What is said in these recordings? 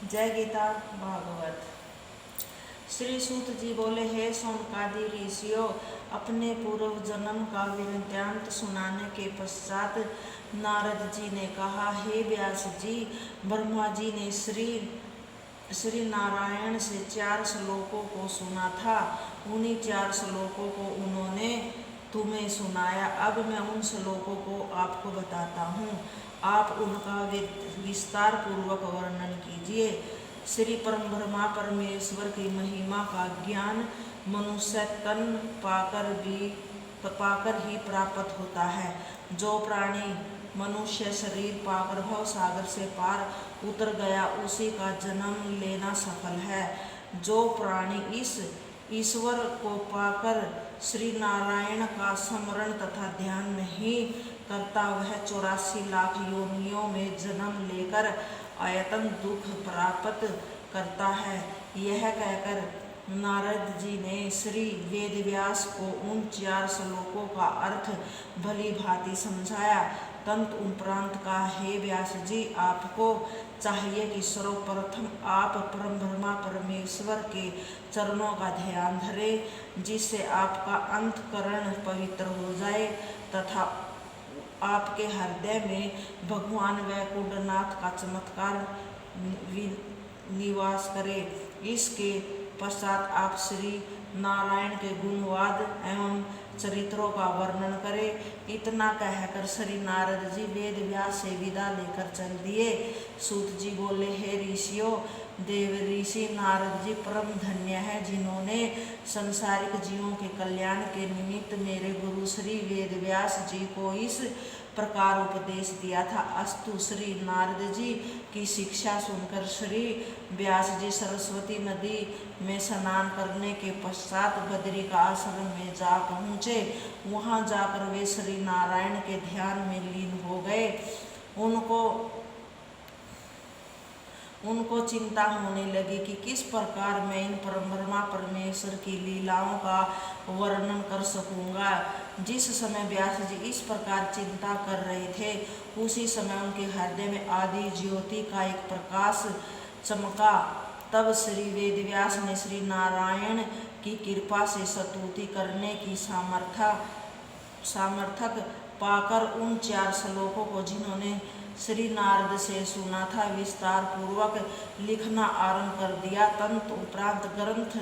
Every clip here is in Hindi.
जय गीता भागवत। श्री सूत जी बोले, हे सोनकादि ऋषियों, अपने पूर्व जन्म का वृत्तांत सुनाने के पश्चात नारद जी ने कहा, हे व्यास जी, ब्रह्मा जी ने श्री नारायण से 4 श्लोकों को सुना था। उन्हीं 4 श्लोकों को उन्होंने तुम्हें सुनाया। अब मैं उन श्लोकों को आपको बताता हूँ, आप उनका विस्तार पूर्वक वर्णन कीजिए। श्री परब्रह्मा परमेश्वर की महिमा का ज्ञान मनुष्य तन पाकर ही प्राप्त होता है। जो प्राणी मनुष्य शरीर पाकर भव सागर से पार उतर गया, उसी का जन्म लेना सफल है। जो प्राणी इस ईश्वर को पाकर श्री नारायण का स्मरण तथा ध्यान नहीं करता, वह 84 लाख योनियों में जन्म लेकर अयतन दुख प्राप्त करता है। यह कहकर नारद जी ने श्री वेदव्यास को उन 4 श्लोकों का अर्थ भली भांति समझाया। तंत उपरांत का, हे व्यास जी, आपको चाहिए कि सर्वप्रथम आप परब्रह्मा परमेश्वर के चरणों का ध्यान धरें, जिससे आपका अंतःकरण पवित्र हो जाए तथा आपके हृदय में भगवान वैकुंठनाथ का चमत्कार निवास करे। इसके पश्चात आप श्री नारायण के गुणवाद एवं चरित्रों का वर्णन करें। इतना कहकर श्री नारद जी वेद व्यास से विदा लेकर चल दिए। सूत जी बोले, हे ऋषियों, देव ऋषि नारद जी परम धन्य है, जिन्होंने संसारिक जीवों के कल्याण के निमित्त मेरे गुरु श्री वेद व्यास जी को इस प्रकार उपदेश दिया था। अस्तु। श्री नारद जी की शिक्षा सुनकर श्री व्यास जी सरस्वती नदी में स्नान करने के पश्चात बद्री का आश्रम में जा पहुँचे। वहाँ जाकर वे श्री नारायण के ध्यान में लीन हो गए। उनको चिंता होने लगी कि किस प्रकार मैं इन परब्रह्मा परमेश्वर की लीलाओं का वर्णन कर सकूंगा। जिस समय व्यास जी इस प्रकार चिंता कर रहे थे, उसी समय उनके हृदय में आदि ज्योति का एक प्रकाश चमका। तब श्री वेदव्यास ने श्री नारायण की कृपा से स्तुति करने की सामर्थक पाकर उन 4 श्लोकों को, जिन्होंने श्री नारद से सुना था, विस्तार पूर्वक लिखना आरंभ कर दिया। तंत उपरांत ग्रंथ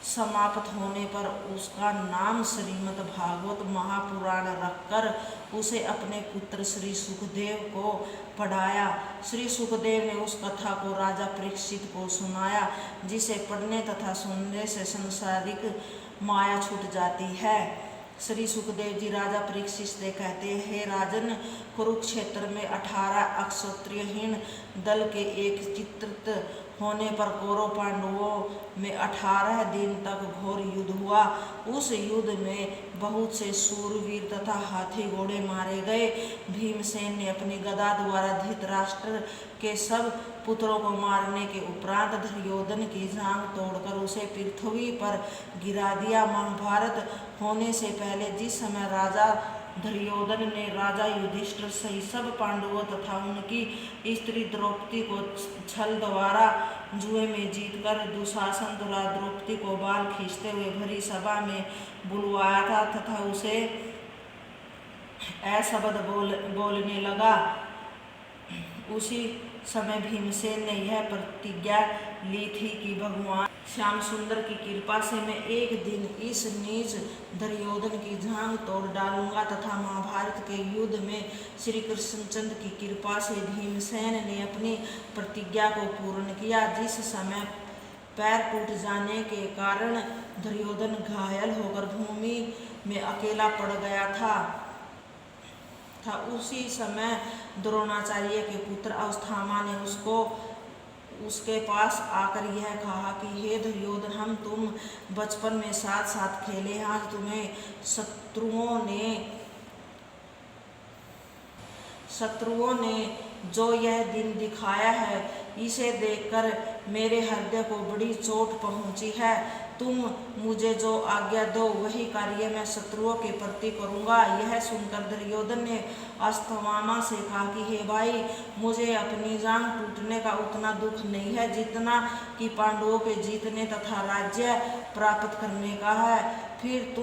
समाप्त होने पर उसका नाम श्रीमद् भागवत महापुराण रखकर उसे अपने पुत्र श्री सुखदेव को पढ़ाया। श्री सुखदेव ने उस कथा को राजा परीक्षित को सुनाया, जिसे पढ़ने तथा सुनने से संसारिक माया छूट जाती है। श्री सुखदेव जी राजा परीक्षित से कहते हैं, हे राजन, कुरुक्षेत्र में 18 अक्षत्रियहीन दल के एक चित्रित होने पर कौरव पांडवों में 18 दिन तक घोर युद्ध हुआ। उस युद्ध में बहुत से शूरवीर तथा हाथी घोड़े मारे गए। भीमसेन ने अपनी गदा द्वारा धृतराष्ट्र के सब पुत्रों को मारने के उपरांत दुर्योधन की जांघ तोड़कर उसे पृथ्वी पर गिरा दिया। महाभारत होने से पहले जिस समय राजा दुर्योधन ने राजा युधिष्ठिर सहित सब पांडवों तथा उनकी स्त्री द्रौपदी को छल द्वारा जुए में जीतकर दुशासन द्वारा द्रौपदी को बाल खींचते हुए भरी सभा में बुलवाया था तथा उसे अशब्द बोलने लगा, उसी समय भीमसेन ने यह प्रतिज्ञा ली थी कि भगवान श्याम सुंदर की कृपा से मैं एक दिन इस नीच दुर्योधन की जांघ तोड़ डालूंगा तथा महाभारत के युद्ध में श्री कृष्णचंद्र की कृपा से भीमसेन ने अपनी प्रतिज्ञा को पूर्ण किया। जिस समय पैर टूट जाने के कारण दुर्योधन घायल होकर भूमि में अकेला पड़ गया था, उसी समय द्रोणाचार्य के पुत्र अश्वत्थामा ने उसके पास आकर यह कहा कि हे दुर्योधन, हम तुम बचपन में साथ साथ खेले। आज तुम्हें शत्रुओं ने जो यह दिन दिखाया है, इसे देखकर मेरे हृदय को बड़ी चोट पहुंची है। तुम मुझे जो आज्ञा दो वही कार्य मैं शत्रुओं के प्रति करूँगा। यह सुनकर दुर्योधन ने अश्वत्थामा से कहा कि हे भाई, मुझे अपनी जांघ टूटने का उतना दुख नहीं है जितना कि पांडवों के जीतने तथा राज्य प्राप्त करने का है। फिर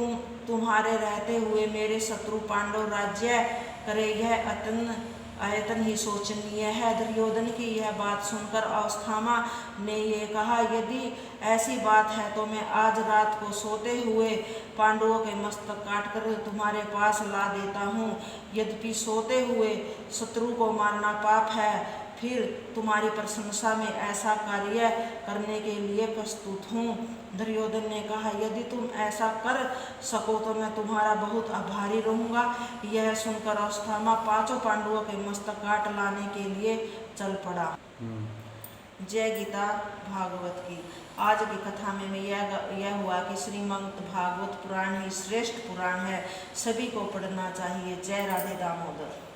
तुम्हारे रहते हुए मेरे शत्रु पांडव राज्य करे, यह अयतन ही शोचनीय है। दुर्योधन की यह बात सुनकर अश्वत्थामा ने ये कहा, यदि ऐसी बात है तो मैं आज रात को सोते हुए पांडवों के मस्तक काटकर तुम्हारे पास ला देता हूँ। यद्यपि सोते हुए शत्रु को मारना पाप है, फिर तुम्हारी प्रशंसा में ऐसा कार्य करने के लिए प्रस्तुत हूँ। दुर्योधन ने कहा, यदि तुम ऐसा कर सको तो मैं तुम्हारा बहुत आभारी रहूँगा। यह सुनकर अश्वत्थामा 5 पांडवों के मस्तक काट लाने के लिए चल पड़ा। जय गीता भागवत की। आज की कथा में यह हुआ कि श्रीमद् भागवत पुराण ही श्रेष्ठ पुराण है, सभी को पढ़ना चाहिए। जय राधे दामोदर।